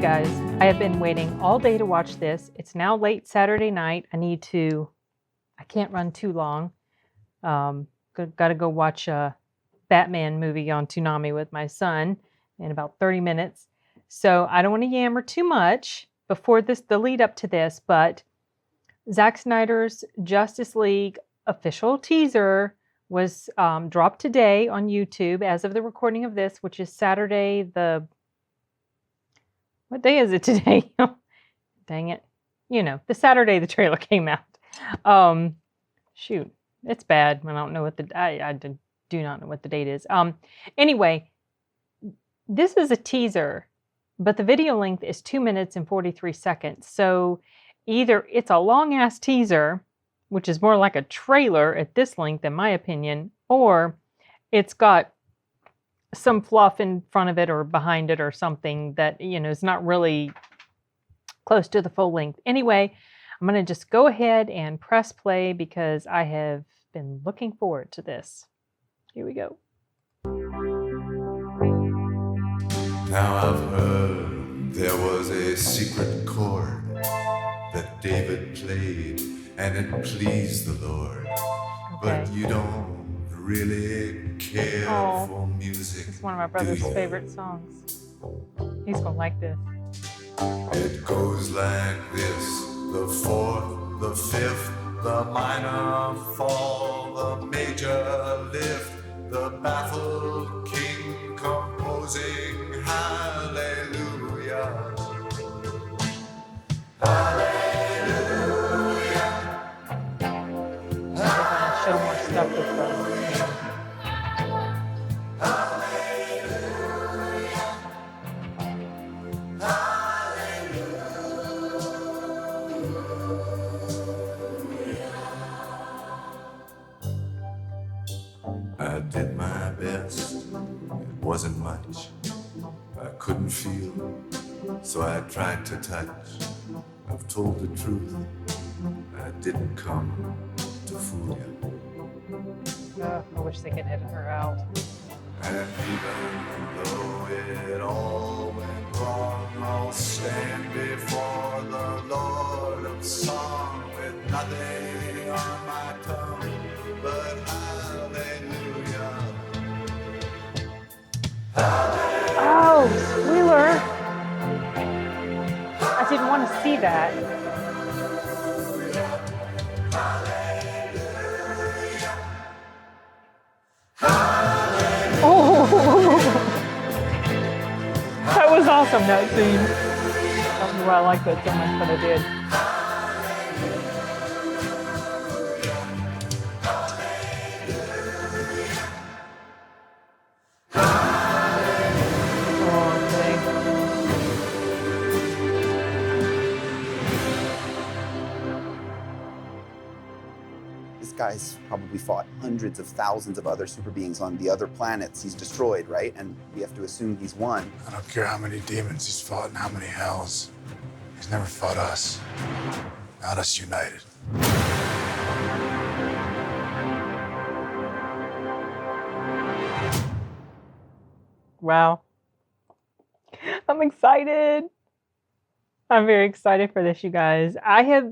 guys, I have been waiting all day to watch this. It's now late Saturday night. I can't run too long. Got to go watch a Batman movie on Toonami with my son in about 30 minutes. So I don't want to yammer too much before the lead up to this, but Zack Snyder's Justice League official teaser was dropped today on YouTube as of the recording of this, which is Saturday what day is it today? Dang it. The Saturday the trailer came out. Shoot, it's bad. I don't know I do not know what the date is. Anyway, this is a teaser, but the video length is 2 minutes and 43 seconds. So either it's a long ass teaser, which is more like a trailer at this length, in my opinion, or it's got some fluff in front of it or behind it or something that, is not really close to the full length. Anyway, I'm going to just go ahead and press play because I have been looking forward to this. Here we go. Now I've heard there was a secret chord that David played and it pleased the Lord. Okay. But you don't really care for music. It's one of my brother's favorite songs. He's going to like this. It goes like this: the fourth, the fifth, the minor fall, the major lift, the baffled king composing hallelujah. Show more stuff with them. I did my best, it wasn't much. I couldn't feel, so I tried to touch. I've told the truth, I didn't come to fool you. I wish they could edit her out. And even though it all went wrong, I'll stand before the Lord of Song with nothing on my tongue but hallelujah. Oh, spoiler! I didn't want to see that. Oh, that was awesome, that scene. I don't know why I like that so much, but I did. This guy's probably fought hundreds of thousands of other super beings on the other planets he's destroyed, right? And we have to assume he's won. I don't care how many demons he's fought and how many hells. He's never fought us. Not us united. Wow. I'm excited. I'm very excited for this, you guys. I've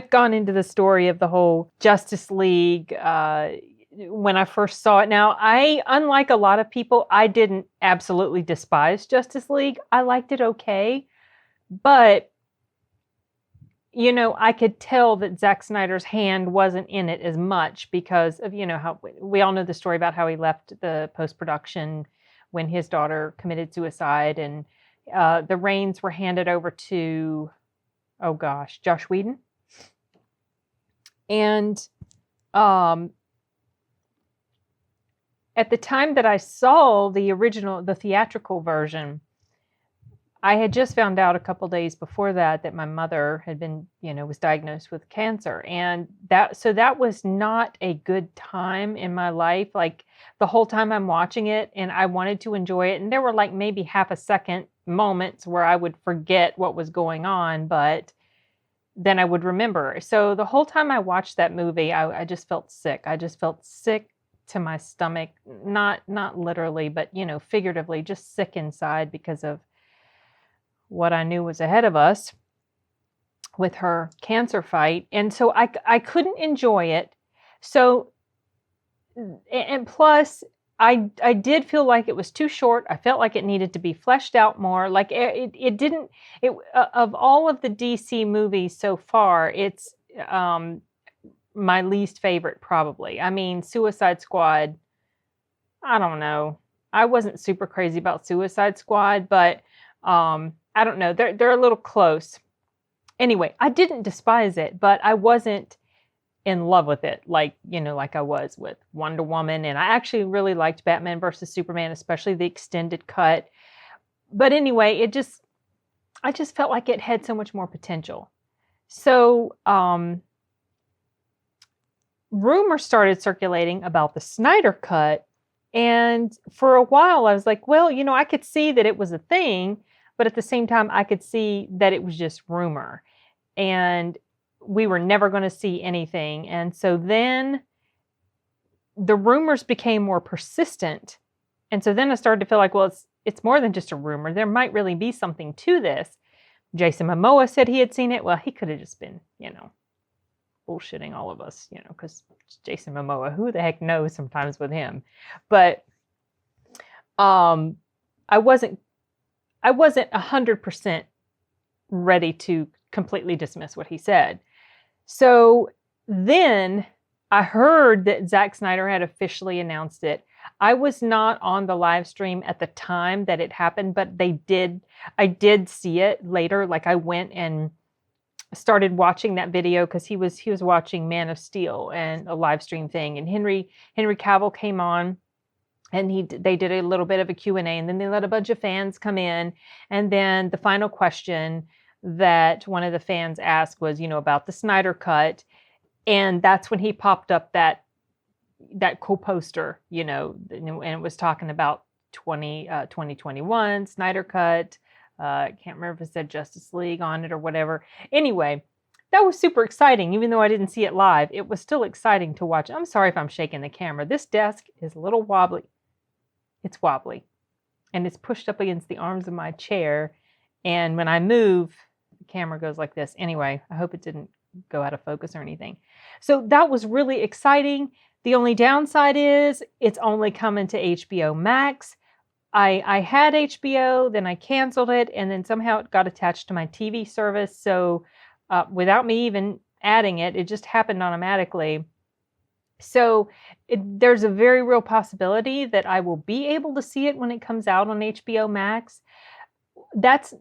gone into the story of the whole Justice League when I first saw it. Now, unlike a lot of people, I didn't absolutely despise Justice League. I liked it okay. But, I could tell that Zack Snyder's hand wasn't in it as much because of, how we all know the story about how he left the post-production when his daughter committed suicide, and the reins were handed over to, oh gosh, Josh Whedon. And at the time that I saw the theatrical version, I had just found out a couple days before that my mother had been, was diagnosed with cancer. And that was not a good time in my life. Like the whole time I'm watching it and I wanted to enjoy it. And there were like maybe half a second moments where I would forget what was going on, but then I would remember. So the whole time I watched that movie, I just felt sick. I just felt sick to my stomach, not literally, but figuratively, just sick inside because of what I knew was ahead of us with her cancer fight. And so I couldn't enjoy it. So, and plus, I did feel like it was too short. I felt like it needed to be fleshed out more. Like it didn't, of all of the DC movies so far, it's my least favorite probably. I mean, Suicide Squad, I don't know. I wasn't super crazy about Suicide Squad, but I don't know. They're a little close. Anyway, I didn't despise it, but I wasn't in love with it like I was with Wonder Woman. And I actually really liked Batman versus Superman, especially the extended cut. But anyway, I just felt like it had so much more potential. So rumors started circulating about the Snyder cut. And for a while I was like, well, I could see that it was a thing, but at the same time I could see that it was just rumor. And we were never going to see anything. And so then the rumors became more persistent. And so then I started to feel like, well, it's more than just a rumor. There might really be something to this. Jason Momoa said he had seen it. Well, he could have just been, bullshitting all of us, because Jason Momoa, who the heck knows sometimes with him. But I wasn't 100% ready to completely dismiss what he said. So then I heard that Zack Snyder had officially announced it. I was not on the live stream at the time that it happened, but I did see it later. Like I went and started watching that video because he was watching Man of Steel and a live stream thing. And Henry Cavill came on and they did a little bit of a Q&A, and then they let a bunch of fans come in. And then the final question that one of the fans asked was, about the Snyder cut. And that's when he popped up that cool poster, and it was talking about 2021 Snyder cut. I can't remember if it said Justice League on it or whatever. Anyway, that was super exciting. Even though I didn't see it live, it was still exciting to watch. I'm sorry if I'm shaking the camera. This desk is a little wobbly. It's wobbly. And it's pushed up against the arms of my chair. And when I move, the camera goes like this. Anyway, I hope it didn't go out of focus or anything. So that was really exciting. The only downside is it's only coming to HBO Max. I had HBO, then I canceled it, and then somehow it got attached to my TV service. So without me even adding it, it just happened automatically. So there's a very real possibility that I will be able to see it when it comes out on HBO Max. That's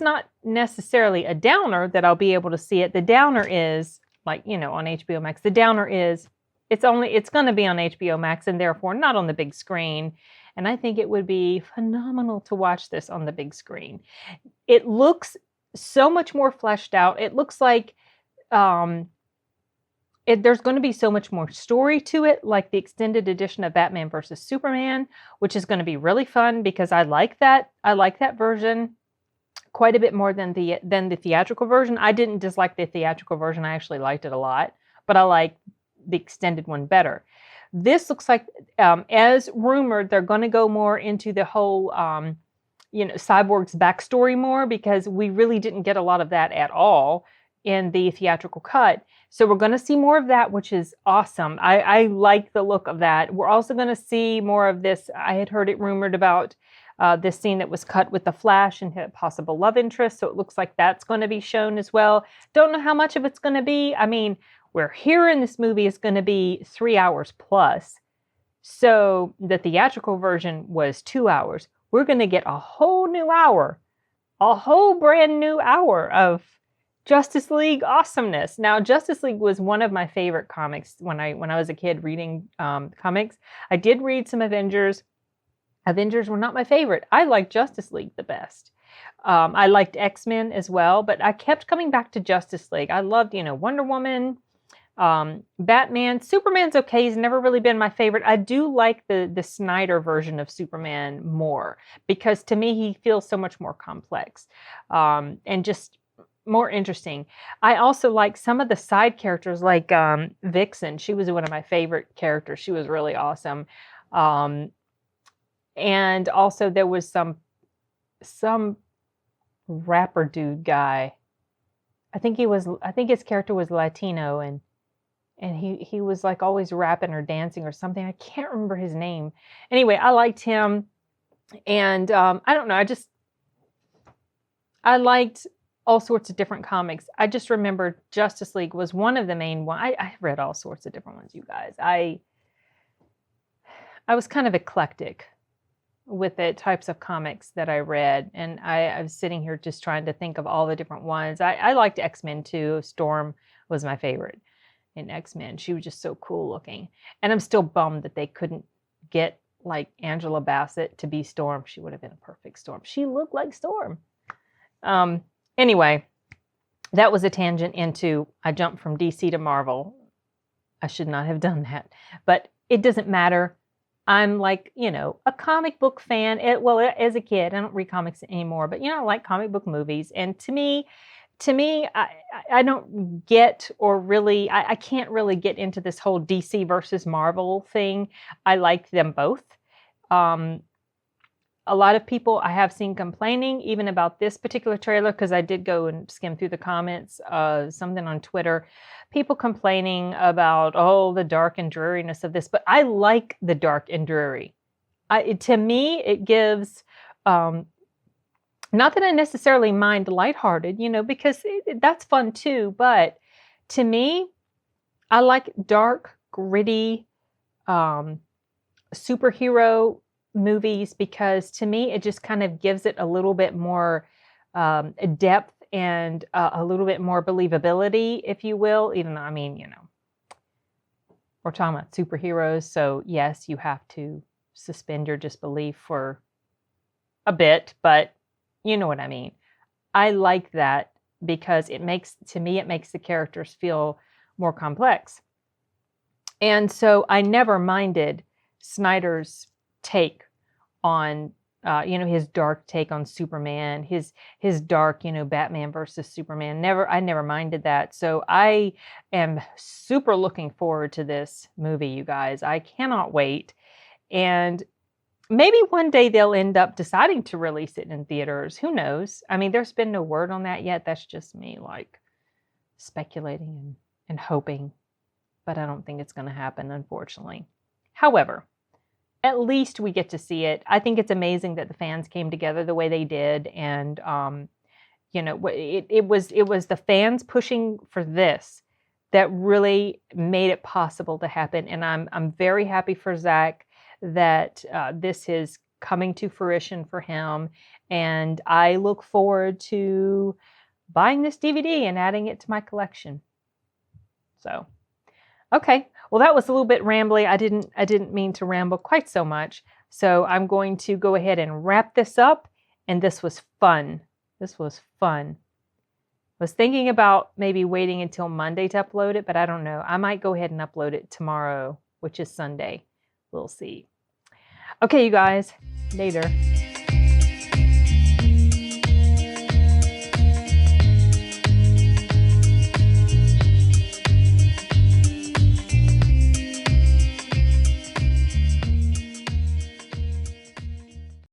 not necessarily a downer that I'll be able to see it. The downer is, like, on HBO Max, the downer is it's going to be on HBO Max and therefore not on the big screen. And I think it would be phenomenal to watch this on the big screen. It looks so much more fleshed out. It looks like there's going to be so much more story to it, like the extended edition of Batman versus Superman, which is going to be really fun because I like that version quite a bit more than the theatrical version. I didn't dislike the theatrical version. I actually liked it a lot, but I like the extended one better. This looks like, as rumored, they're going to go more into the whole, Cyborg's backstory more, because we really didn't get a lot of that at all in the theatrical cut. So we're going to see more of that, which is awesome. I like the look of that. We're also going to see more of this. I had heard it rumored about this scene that was cut with the Flash and a possible love interest. So it looks like that's going to be shown as well. Don't know how much of it's going to be. I mean, we're hearing this movie is going to be 3 hours plus. So the theatrical version was 2 hours. We're going to get a whole new hour, a whole brand new hour of Justice League awesomeness. Now, Justice League was one of my favorite comics when I was a kid reading comics. I did read some Avengers. Avengers were not my favorite. I liked Justice League the best. I liked X-Men as well, but I kept coming back to Justice League. I loved, Wonder Woman, Batman. Superman's okay. He's never really been my favorite. I do like the Snyder version of Superman more, because to me, he feels so much more complex and just more interesting. I also like some of the side characters, like Vixen. She was one of my favorite characters. She was really awesome. And also there was some some rapper dude guy. I think his character was Latino, and he was like always rapping or dancing or something. I can't remember his name. Anyway, I liked him, and I don't know. I liked all sorts of different comics. I just remember Justice League was one of the main ones. I read all sorts of different ones, you guys. I was kind of eclectic with the types of comics that I read. And I was sitting here just trying to think of all the different ones. I liked X-Men too. Storm was my favorite in X-Men. She was just so cool looking. And I'm still bummed that they couldn't get like Angela Bassett to be Storm. She would have been a perfect Storm. She looked like Storm. Anyway, that was a tangent into, I jumped from DC to Marvel. I should not have done that, but it doesn't matter. I'm like, a comic book fan. Well, as a kid, I don't read comics anymore, but I like comic book movies. And to me, I don't get, or really, I can't really get into this whole DC versus Marvel thing. I like them both. A lot of people I have seen complaining even about this particular trailer, because I did go and skim through the comments, something on Twitter, people complaining about, the dark and dreariness of this, but I like the dark and dreary. To me, it gives, not that I necessarily mind lighthearted, because that's fun too, but to me, I like dark, gritty, superhero movies, because to me it just kind of gives it a little bit more depth and a little bit more believability, if you will, even though, we're talking about superheroes, so yes, you have to suspend your disbelief for a bit, but you know what I mean. I like that because it makes the characters feel more complex. And so I never minded Snyder's take on, his dark take on Superman, his dark, Batman versus Superman. I never minded that. So I am super looking forward to this movie, you guys. I cannot wait. And maybe one day they'll end up deciding to release it in theaters. Who knows? There's been no word on that yet. That's just me like speculating and hoping, but I don't think it's going to happen, unfortunately. However, at least we get to see it. I think it's amazing that the fans came together the way they did. And, it was the fans pushing for this that really made it possible to happen. And I'm very happy for Zach that this is coming to fruition for him. And I look forward to buying this DVD and adding it to my collection. So, okay. Well, that was a little bit rambly. I didn't mean to ramble quite so much. So I'm going to go ahead and wrap this up. And this was fun. This was fun. I was thinking about maybe waiting until Monday to upload it, but I don't know. I might go ahead and upload it tomorrow, which is Sunday. We'll see. Okay, you guys. Later.